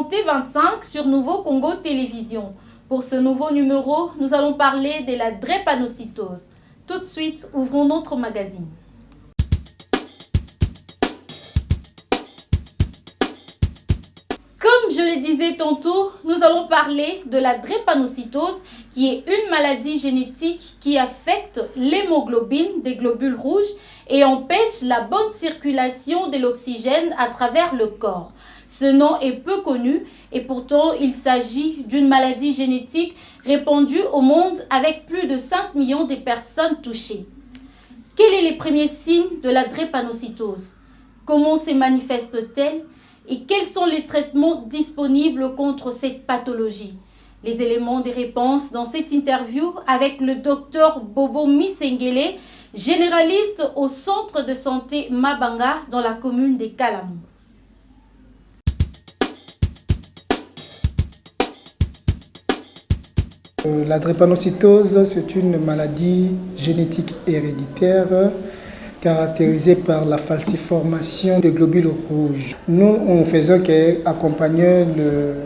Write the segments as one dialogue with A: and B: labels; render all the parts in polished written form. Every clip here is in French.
A: Santé 25 sur Nouveau Congo Télévision. Pour ce nouveau numéro, nous allons parler de la drépanocytose. Tout de suite, ouvrons notre magazine. Comme je le disais tantôt, nous allons parler de la drépanocytose, qui est une maladie génétique qui affecte l'hémoglobine des globules rouges et empêche la bonne circulation de l'oxygène à travers le corps. Ce nom est peu connu et pourtant il s'agit d'une maladie génétique répandue au monde avec plus de 5 millions de personnes touchées. Quels sont les premiers signes de la drépanocytose? Comment se manifeste-t-elle? Et quels sont les traitements disponibles contre cette pathologie? Les éléments de réponse dans cette interview avec le docteur Bobo Misengele, généraliste au centre de santé Mabanga dans la commune de Kalamu.
B: La drépanocytose, c'est une maladie génétique héréditaire caractérisée par la falsiformation des globules rouges. Nous, on faisait qu'accompagner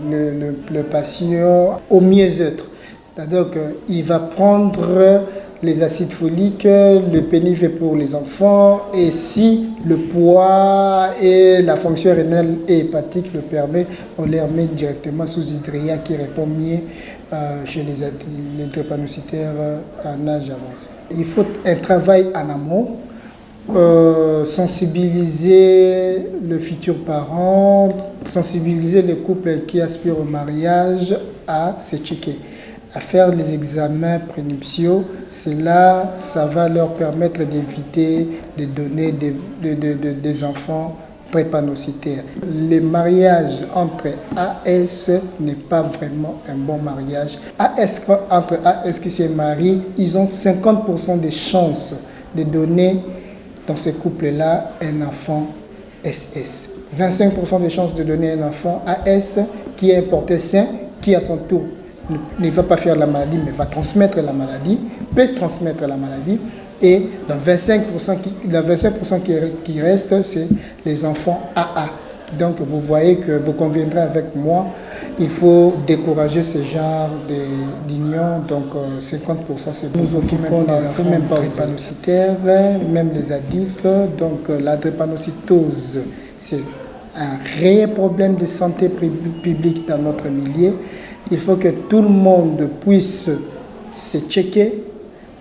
B: le patient au mieux-être. C'est-à-dire qu'il va prendre les acides foliques, le pénivé pour les enfants, et si le poids et la fonction rénale et hépatique le permet, on les remet directement sous hydria qui répond mieux chez les drépanocytaires en âge avancé. Il faut un travail en amont, sensibiliser le futur parent, sensibiliser les couples qui aspirent au mariage à se checker, à faire les examens prénuptiaux. Cela, ça va leur permettre d'éviter de donner des enfants drépanocytaires. Le mariage entre AS n'est pas vraiment un bon mariage. Entre AS qui se marient, ils ont 50% de chances de donner dans ces couples-là un enfant SS. 25% de chances de donner un enfant AS qui est importé sain, qui à son tour ne va pas faire la maladie, mais va transmettre la maladie, peut transmettre la maladie. Et dans 25% qui reste, c'est les enfants AA. Donc vous voyez que vous conviendrez avec moi, il faut décourager ce genre d'union. Donc 50%, c'est nous occupons des enfants même pas drépanocytaires, même les adultes. Donc la drépanocytose, c'est un réel problème de santé publique dans notre milieu. Il faut que tout le monde puisse se checker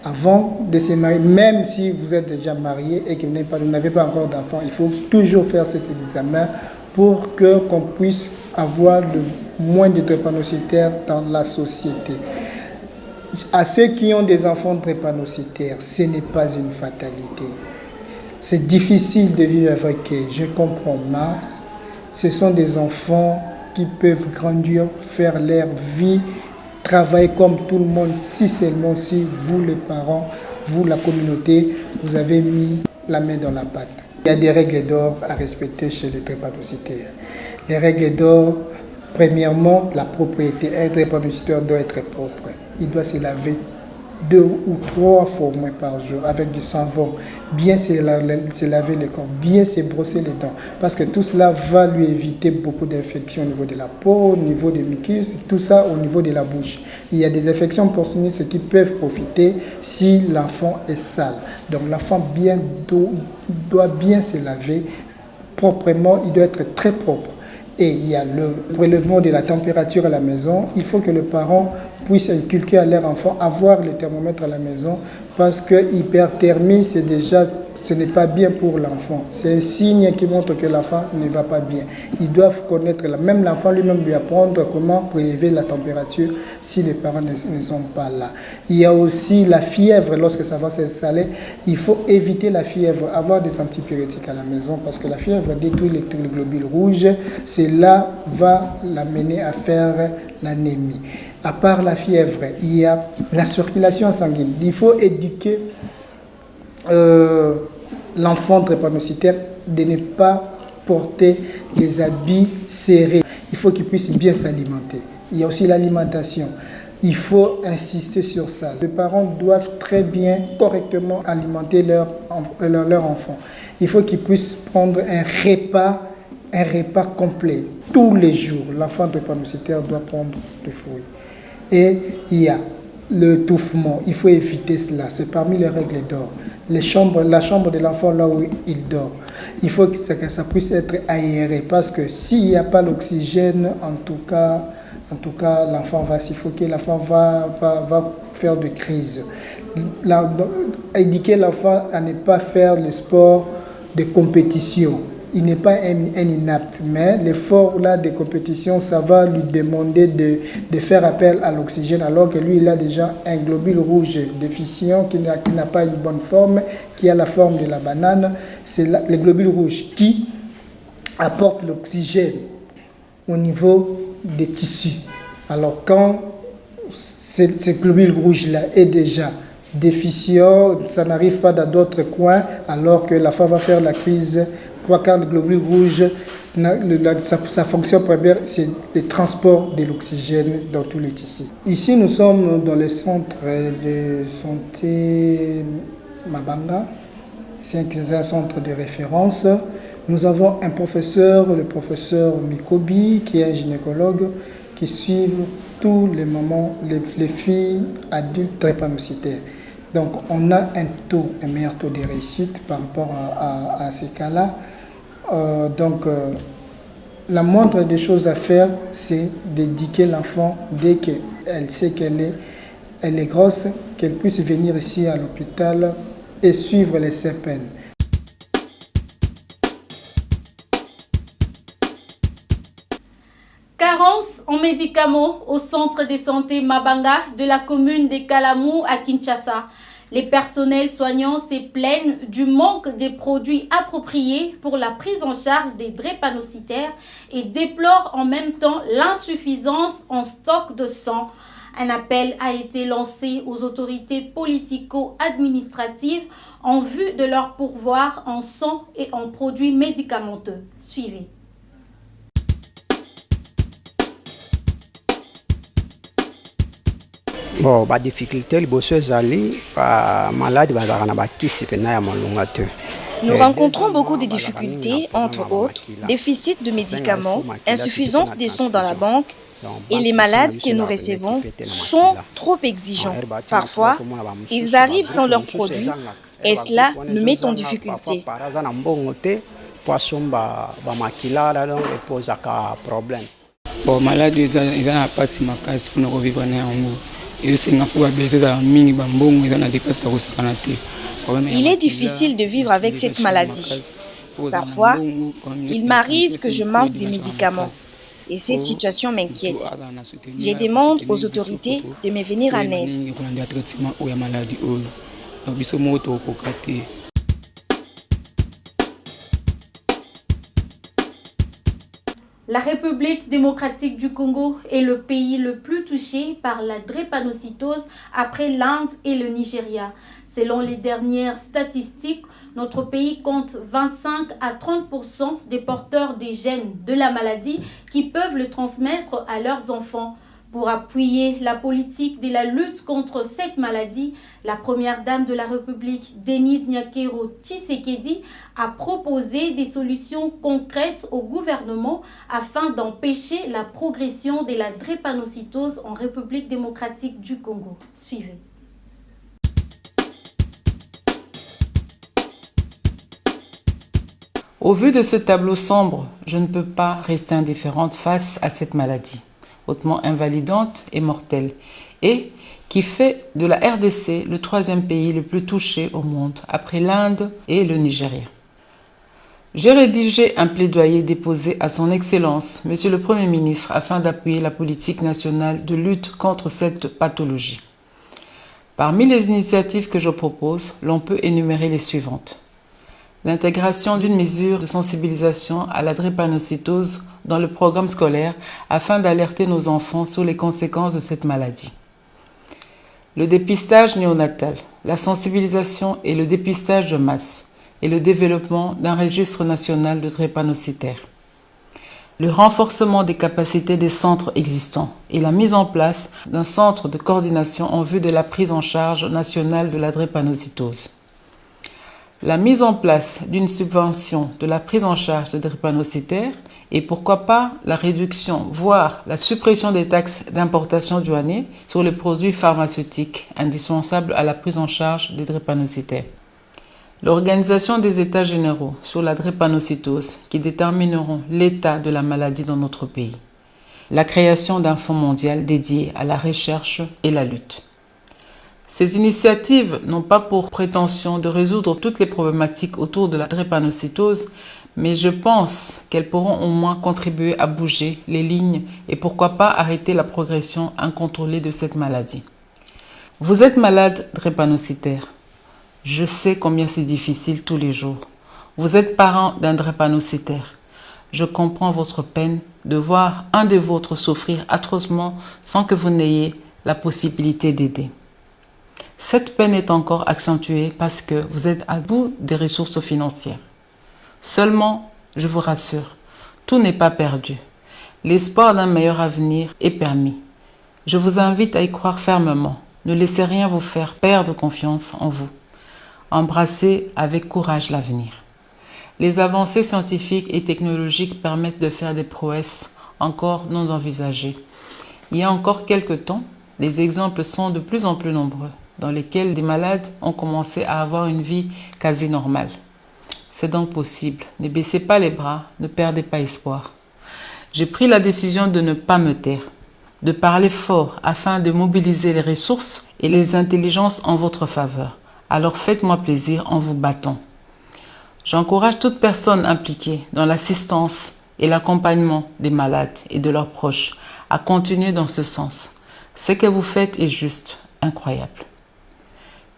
B: avant de se marier. Même si vous êtes déjà marié et que vous n'avez pas encore d'enfant, il faut toujours faire cet examen pour qu'on puisse avoir le moins de drépanocytaires dans la société. À ceux qui ont des enfants drépanocytaires, ce n'est pas une fatalité. C'est difficile de vivre avec eux, je comprends, mais ce sont des enfants qui peuvent grandir, faire leur vie, travailler comme tout le monde, si seulement si vous les parents, vous la communauté, vous avez mis la main dans la pâte. Il y a des règles d'or à respecter chez les drépanocytaires. Les règles d'or, premièrement, la propriété. Un drépanocytaire doit être propre. Il doit se laver 2 ou 3 fois au moins par jour avec du savon, bien se laver le corps, bien se brosser les dents, parce que tout cela va lui éviter beaucoup d'infections au niveau de la peau, au niveau des mucus, tout ça au niveau de la bouche. Il y a des infections porcineuses qui peuvent profiter si l'enfant est sale. Donc l'enfant doit bien se laver proprement, il doit être très propre. Et il y a le prélèvement de la température à la maison. Il faut que le parent puisse inculquer à leur enfant avoir le thermomètre à la maison, parce que l'hyperthermie, ce n'est pas bien pour l'enfant. C'est un signe qui montre que l'enfant ne va pas bien. Ils doivent connaître, même l'enfant lui-même lui apprendre comment prélever la température si les parents ne sont pas là. Il y a aussi la fièvre, lorsque ça va s'installer, il faut éviter la fièvre, avoir des antipyrétiques à la maison, parce que la fièvre détruit les globules rouges. Cela va l'amener à faire l'anémie. À part la fièvre, il y a la circulation sanguine. Il faut éduquer l'enfant drépanocytaire de ne pas porter les habits serrés. Il faut qu'il puisse bien s'alimenter. Il y a aussi l'alimentation. Il faut insister sur ça. Les parents doivent très bien, correctement alimenter leur enfant. Il faut qu'ils puissent prendre un repas un repas complet. Tous les jours, l'enfant drépanocytaire doit prendre des fruits. Et il y a l'étouffement, il faut éviter cela, c'est parmi les règles d'or. La chambre de l'enfant là où il dort, il faut que ça puisse être aéré parce que s'il n'y a pas l'oxygène, en tout cas l'enfant va suffoquer, l'enfant va faire des crises. Éduquer l'enfant à ne pas faire le sport de compétition. Il n'est pas un inapte, mais l'effort là de compétition, ça va lui demander de faire appel à l'oxygène, alors que lui, il a déjà un globule rouge déficient qui n'a pas une bonne forme, qui a la forme de la banane. C'est le globule rouge qui apporte l'oxygène au niveau des tissus. Alors quand ce globule rouge-là est déjà déficient, ça n'arrive pas dans d'autres coins, alors que la femme va faire la crise. Car le globule rouge, sa fonction première, c'est le transport de l'oxygène dans tous les tissus. Ici, nous sommes dans le centre de santé Mabanga. C'est un centre de référence. Nous avons un professeur, le professeur Mikobi, qui est un gynécologue, qui suit tous les mamans, les filles adultes drépanocytaires. Donc, on a un meilleur taux de réussite par rapport à ces cas-là. La moindre des choses à faire, c'est d'éduquer l'enfant dès qu'elle sait qu'elle est grosse, qu'elle puisse venir ici à l'hôpital et suivre les CPN.
A: Carence en médicaments au centre de santé Mabanga de la commune de Kalamu à Kinshasa. Les personnels soignants se plaignent du manque de produits appropriés pour la prise en charge des drépanocytaires et déplorent en même temps l'insuffisance en stock de sang. Un appel a été lancé aux autorités politico-administratives en vue de leur pourvoir en sang et en produits médicamenteux. Suivez.
C: Bon, la difficulté, les bosses aller, malade,
D: Nous rencontrons beaucoup de difficultés, entre autres, déficit de médicaments, insuffisance des sons dans la banque, et les malades que nous recevons sont trop exigeants. Parfois, ils arrivent sans leurs produits, et cela nous met en difficulté.
E: Bon, malade, ils n'ont pas si ma case pour nous revivre en haut. Il
D: est difficile de vivre avec cette maladie. Parfois, il m'arrive que je manque des médicaments et cette situation m'inquiète. Je demande aux autorités de me venir en aide.
A: La République démocratique du Congo est le pays le plus touché par la drépanocytose après l'Inde et le Nigeria. Selon les dernières statistiques, notre pays compte 25 à 30% des porteurs des gènes de la maladie qui peuvent le transmettre à leurs enfants. Pour appuyer la politique de la lutte contre cette maladie, la première dame de la République, Denise Nyakero Tshisekedi, a proposé des solutions concrètes au gouvernement afin d'empêcher la progression de la drépanocytose en République démocratique du Congo. Suivez.
F: Au vu de ce tableau sombre, je ne peux pas rester indifférente face à cette maladie hautement invalidante et mortelle, et qui fait de la RDC le troisième pays le plus touché au monde, après l'Inde et le Nigeria. J'ai rédigé un plaidoyer déposé à son Excellence, Monsieur le Premier ministre, afin d'appuyer la politique nationale de lutte contre cette pathologie. Parmi les initiatives que je propose, l'on peut énumérer les suivantes. L'intégration d'une mesure de sensibilisation à la drépanocytose dans le programme scolaire afin d'alerter nos enfants sur les conséquences de cette maladie. Le dépistage néonatal, la sensibilisation et le dépistage de masse et le développement d'un registre national de drépanocytaires. Le renforcement des capacités des centres existants et la mise en place d'un centre de coordination en vue de la prise en charge nationale de la drépanocytose. la mise en place d'une subvention de la prise en charge de drépanocytaires et pourquoi pas la réduction, voire la suppression des taxes d'importation douanières sur les produits pharmaceutiques indispensables à la prise en charge des drépanocytaires. L'organisation des états généraux sur la drépanocytose qui détermineront l'état de la maladie dans notre pays. La création d'un fonds mondial dédié à la recherche et la lutte. Ces initiatives n'ont pas pour prétention de résoudre toutes les problématiques autour de la drépanocytose, mais je pense qu'elles pourront au moins contribuer à bouger les lignes et pourquoi pas arrêter la progression incontrôlée de cette maladie. Vous êtes malade drépanocytaire. Je sais combien c'est difficile tous les jours. Vous êtes parent d'un drépanocytaire. Je comprends votre peine de voir un des vôtres souffrir atrocement sans que vous n'ayez la possibilité d'aider. Cette peine est encore accentuée parce que vous êtes à bout des ressources financières. Seulement, je vous rassure, tout n'est pas perdu. L'espoir d'un meilleur avenir est permis. Je vous invite à y croire fermement. Ne laissez rien vous faire perdre confiance en vous. Embrassez avec courage l'avenir. Les avancées scientifiques et technologiques permettent de faire des prouesses encore non envisagées. Il y a encore quelques temps, les exemples sont de plus en plus nombreux, dans lesquels des malades ont commencé à avoir une vie quasi normale. C'est donc possible. Ne baissez pas les bras, ne perdez pas espoir. J'ai pris la décision de ne pas me taire, de parler fort afin de mobiliser les ressources et les intelligences en votre faveur. Alors faites-moi plaisir en vous battant. J'encourage toute personne impliquée dans l'assistance et l'accompagnement des malades et de leurs proches à continuer dans ce sens. Ce que vous faites est juste, incroyable.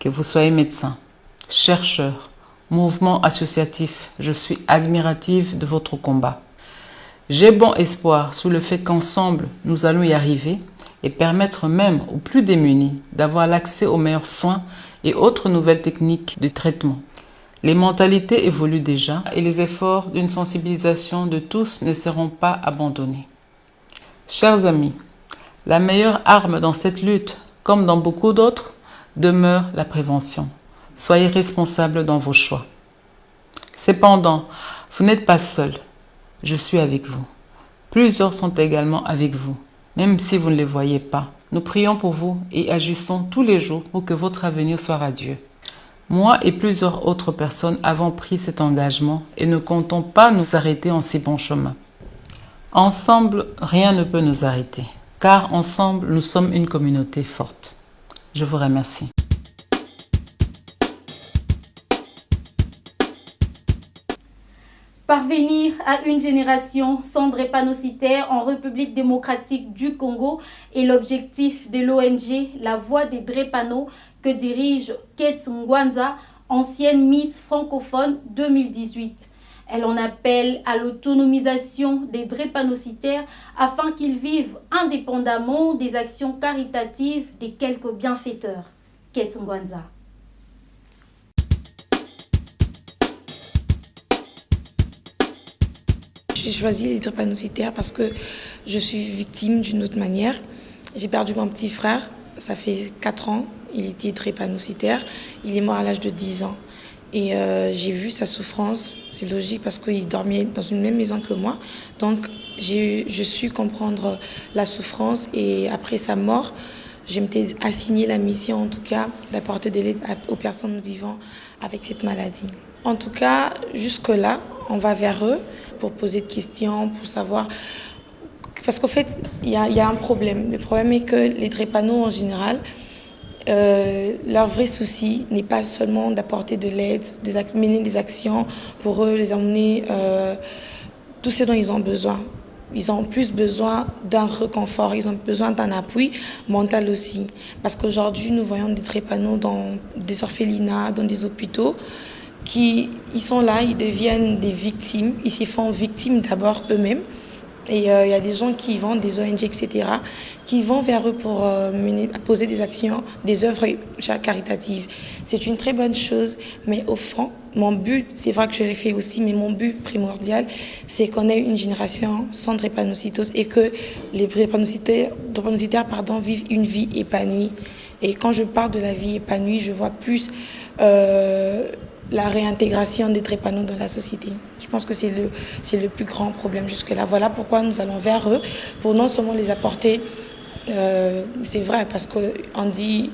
F: Que vous soyez médecin, chercheur, mouvement associatif, je suis admirative de votre combat. J'ai bon espoir sous le fait qu'ensemble, nous allons y arriver et permettre même aux plus démunis d'avoir l'accès aux meilleurs soins et autres nouvelles techniques de traitement. Les mentalités évoluent déjà et les efforts d'une sensibilisation de tous ne seront pas abandonnés. Chers amis, la meilleure arme dans cette lutte, comme dans beaucoup d'autres, demeure la prévention. Soyez responsables dans vos choix. Cependant, vous n'êtes pas seul. Je suis avec vous. Plusieurs sont également avec vous, même si vous ne les voyez pas. Nous prions pour vous et agissons tous les jours pour que votre avenir soit radieux. Moi et plusieurs autres personnes avons pris cet engagement et ne comptons pas nous arrêter en si bon chemin. Ensemble, rien ne peut nous arrêter, car ensemble, nous sommes une communauté forte. Je vous remercie.
A: Parvenir à une génération sans drépanocytaires en République démocratique du Congo est l'objectif de l'ONG La Voix des Drépano que dirige Kate Ngwanza, ancienne Miss francophone 2018. Elle en appelle à l'autonomisation des drépanocytaires afin qu'ils vivent indépendamment des actions caritatives des quelques bienfaiteurs. Kate Ngwanza.
G: J'ai choisi les drépanocytaires parce que je suis victime d'une autre manière. J'ai perdu mon petit frère, ça fait 4 ans, il était drépanocytaire, il est mort à l'âge de 10 ans. Et j'ai vu sa souffrance, c'est logique parce qu'il dormait dans une même maison que moi. Donc je su comprendre la souffrance et après sa mort, je m'étais assigné la mission en tout cas d'apporter de l'aide aux personnes vivant avec cette maladie. En tout cas, jusque-là, on va vers eux pour poser des questions, pour savoir... Parce qu'en fait, il y a un problème. Le problème est que les drépanos en général, leur vrai souci n'est pas seulement d'apporter de l'aide, mener des actions pour eux, les emmener tout ce dont ils ont besoin. Ils ont plus besoin d'un réconfort, ils ont besoin d'un appui mental aussi. Parce qu'aujourd'hui, nous voyons des drépanos dans des orphelinats, dans des hôpitaux, ils sont là, ils deviennent des victimes, ils se font victimes d'abord eux-mêmes. Et il y a des gens qui vont, des ONG, etc., qui vont vers eux pour poser des actions, des œuvres caritatives. C'est une très bonne chose, mais au fond, mon but, c'est vrai que je l'ai fait aussi, mais mon but primordial, c'est qu'on ait une génération sans drépanocytose et que les drépanocytaires vivent une vie épanouie. Et quand je parle de la vie épanouie, je vois plus la réintégration des drépano dans la société. Je pense que c'est le plus grand problème jusque-là. Voilà pourquoi nous allons vers eux, pour non seulement les apporter, c'est vrai, parce qu'on dit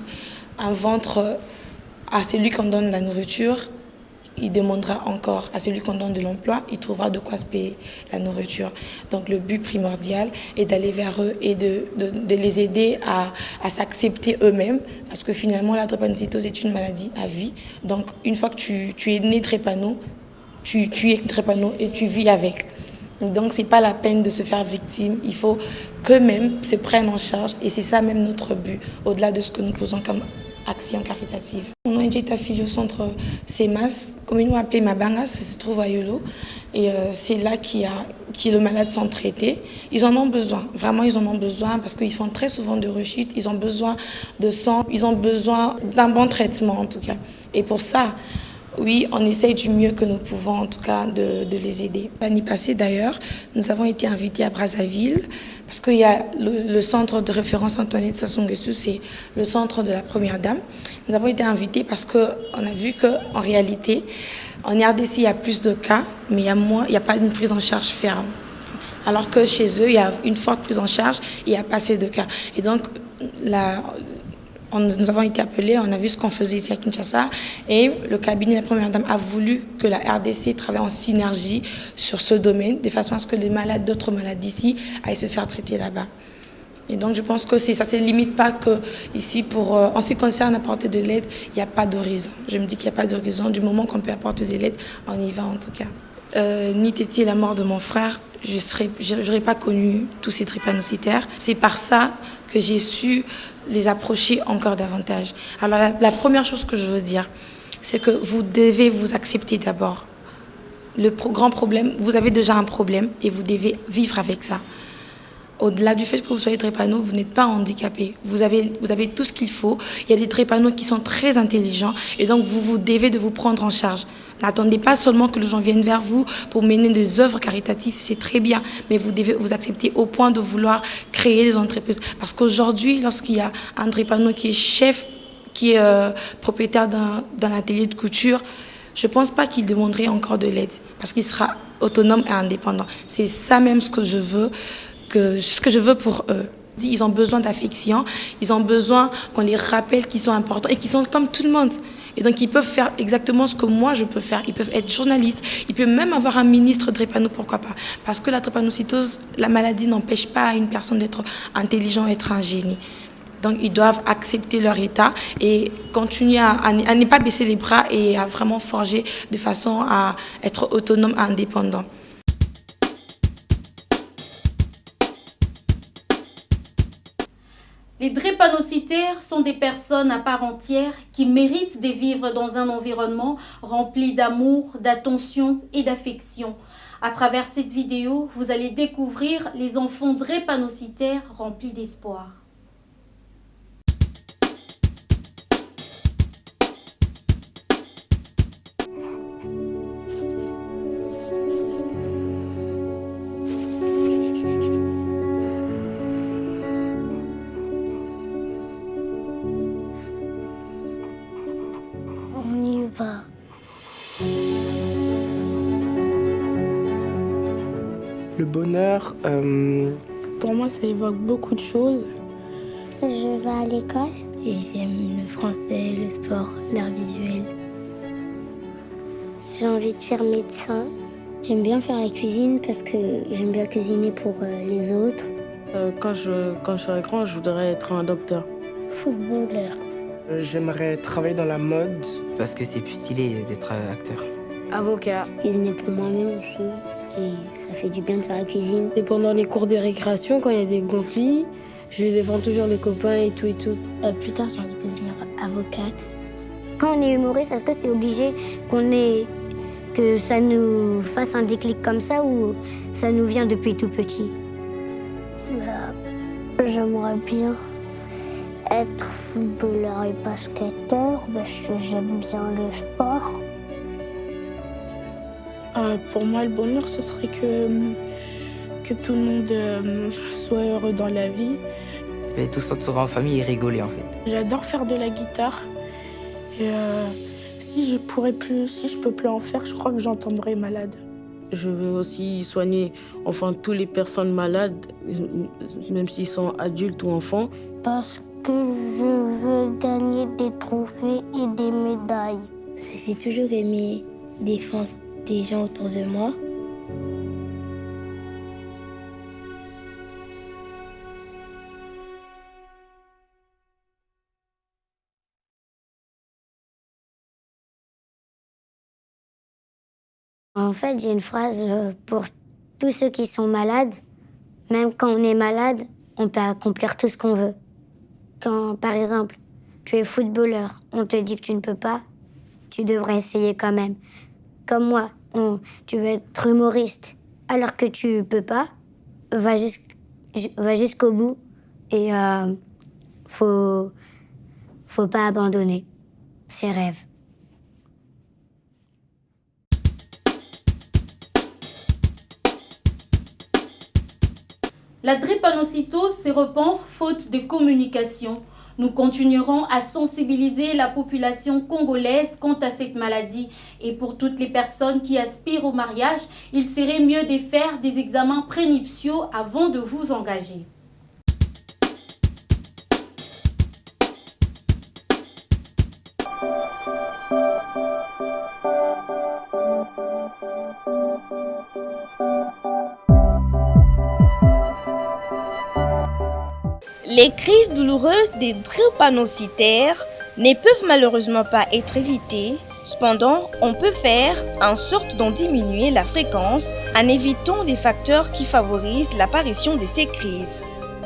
G: un ventre à celui qu'on donne la nourriture, il demandera encore. À celui qu'on donne de l'emploi, il trouvera de quoi se payer la nourriture. Donc le but primordial est d'aller vers eux et de les aider à s'accepter eux-mêmes, parce que finalement la drépanocytose est une maladie à vie. Donc une fois que tu es né drépano, tu es drépano et tu vis avec. Donc c'est pas la peine de se faire victime, il faut qu'eux-mêmes se prennent en charge, et c'est ça même notre but, au-delà de ce que nous posons comme action caritative. Mon nom est été affilié au centre CEMAS, communément appelé Mabanga, ça se trouve à Yolo, et c'est là qui le malade sont traités. Ils en ont besoin, vraiment ils en ont besoin, parce qu'ils font très souvent de rechutes, ils ont besoin de sang, ils ont besoin d'un bon traitement en tout cas. Et pour ça, oui, on essaye du mieux que nous pouvons, en tout cas, de les aider. L'année passée, d'ailleurs, nous avons été invités à Brazzaville, parce qu'il y a le centre de référence Antoinette Sassou Nguesso, c'est le centre de la Première Dame. Nous avons été invités parce qu'on a vu qu'en réalité, en RDC, il y a plus de cas, mais il n'y a pas une prise en charge ferme. Alors que chez eux, il y a une forte prise en charge et il n'y a pas assez de cas. Et donc, nous avons été appelés, on a vu ce qu'on faisait ici à Kinshasa, et le cabinet de la Première Dame a voulu que la RDC travaille en synergie sur ce domaine, de façon à ce que les malades d'autres malades d'ici aillent se faire traiter là-bas. Et donc je pense que ça ne se limite pas que ici, en ce qui concerne apporter de l'aide, il n'y a pas d'horizon. Je me dis qu'il n'y a pas d'horizon, du moment qu'on peut apporter de l'aide, on y va en tout cas. Ni Téti, la mort de mon frère, je n'aurais pas connu tous ces drépanocytaires. C'est par ça que j'ai su les approcher encore davantage. Alors la première chose que je veux dire, c'est que vous devez vous accepter d'abord. Le grand problème, vous avez déjà un problème et vous devez vivre avec ça. Au-delà du fait que vous soyez drépano, vous n'êtes pas handicapé. Vous avez tout ce qu'il faut. Il y a des drépanos qui sont très intelligents et donc vous devez de vous prendre en charge. N'attendez pas seulement que les gens viennent vers vous pour mener des œuvres caritatives, c'est très bien, mais vous devez vous accepter au point de vouloir créer des entreprises. Parce qu'aujourd'hui, lorsqu'il y a un drépano qui est chef, qui est propriétaire d'un atelier de couture, je ne pense pas qu'il demanderait encore de l'aide, parce qu'il sera autonome et indépendant. C'est ça même ce que je veux pour eux. Ils ont besoin d'affection, ils ont besoin qu'on les rappelle qu'ils sont importants et qu'ils sont comme tout le monde. Et donc ils peuvent faire exactement ce que moi je peux faire. Ils peuvent être journalistes, ils peuvent même avoir un ministre drépano, pourquoi pas. Parce que la drépanocytose, la maladie n'empêche pas à une personne d'être intelligent, d'être un génie. Donc ils doivent accepter leur état et continuer à ne pas baisser les bras et à vraiment forger de façon à être autonome et indépendant.
A: Les drépanocytaires sont des personnes à part entière qui méritent de vivre dans un environnement rempli d'amour, d'attention et d'affection. À travers cette vidéo, vous allez découvrir les enfants drépanocytaires remplis d'espoir.
H: Le bonheur,
I: pour moi, ça évoque beaucoup de choses.
J: Je vais à l'école et j'aime le français, le sport, l'art visuel. J'ai envie de faire médecin. J'aime bien faire la cuisine parce que j'aime bien cuisiner pour les autres.
I: Quand je serai grand, je voudrais être un docteur.
J: Footballeur.
H: J'aimerais travailler dans la mode.
K: Parce que c'est plus stylé d'être acteur.
I: Avocat.
J: Cuisiner pour moi-même aussi. Et ça fait du bien de faire la cuisine.
I: Et pendant les cours de récréation, quand il y a des conflits, je défends toujours les copains et tout et tout.
J: Plus tard, j'ai envie de devenir avocate. Quand on est humoriste, est-ce que c'est obligé que ça nous fasse un déclic comme ça ou ça nous vient depuis tout petit? J'aimerais bien être footballeur et basketteur parce que j'aime bien le sport.
I: Pour moi, le bonheur, ce serait que tout le monde soit heureux dans la vie.
K: Et tous s'entourer en famille et rigoler en fait.
I: J'adore faire de la guitare. Et Si je peux plus en faire, je crois que j'en tomberai malade.
L: Je veux aussi soigner tous les personnes malades, même s'ils sont adultes ou enfants.
J: Parce que je veux gagner des trophées et des médailles.
M: J'ai toujours aimé défendre des gens autour de moi.
J: En fait, j'ai une phrase pour tous ceux qui sont malades. Même quand on est malade, on peut accomplir tout ce qu'on veut. Quand, par exemple, tu es footballeur, on te dit que tu ne peux pas, tu devrais essayer quand même. Comme moi, tu veux être humoriste alors que tu peux pas, va jusqu'au bout et faut pas abandonner ses rêves.
A: La drépanocytose se répand faute de communication. Nous continuerons à sensibiliser la population congolaise quant à cette maladie. Et pour toutes les personnes qui aspirent au mariage, il serait mieux de faire des examens prénuptiaux avant de vous engager.
D: Les crises douloureuses des drépanocytaires ne peuvent malheureusement pas être évitées. Cependant, on peut faire en sorte d'en diminuer la fréquence en évitant des facteurs qui favorisent l'apparition de ces crises.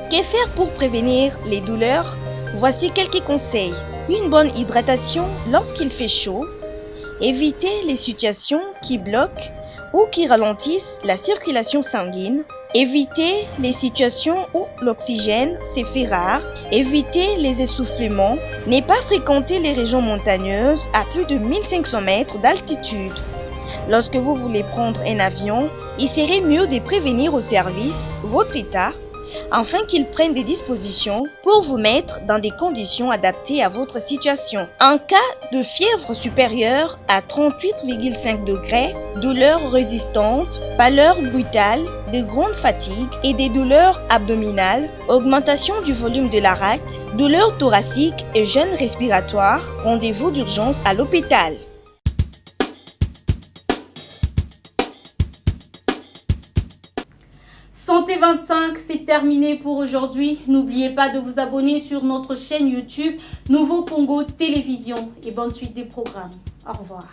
D: Que faire pour prévenir les douleurs? Voici quelques conseils. Une bonne hydratation lorsqu'il fait chaud. Éviter les situations qui bloquent ou qui ralentissent la circulation sanguine. Éviter les situations où l'oxygène se fait rare. Éviter les essoufflements. Ne pas fréquenter les régions montagneuses à plus de 1500 mètres d'altitude. Lorsque vous voulez prendre un avion, il serait mieux de prévenir au service votre état afin qu'ils prennent des dispositions pour vous mettre dans des conditions adaptées à votre situation. En cas de fièvre supérieure à 38,5 degrés, douleurs résistantes, pâleur brutale, de grandes fatigues et des douleurs abdominales, augmentation du volume de la rate, douleurs thoraciques et gêne respiratoire, rendez-vous d'urgence à l'hôpital.
A: Santé 25, c'est terminé pour aujourd'hui. N'oubliez pas de vous abonner sur notre chaîne YouTube Nouveau Congo Télévision et bonne suite des programmes. Au revoir.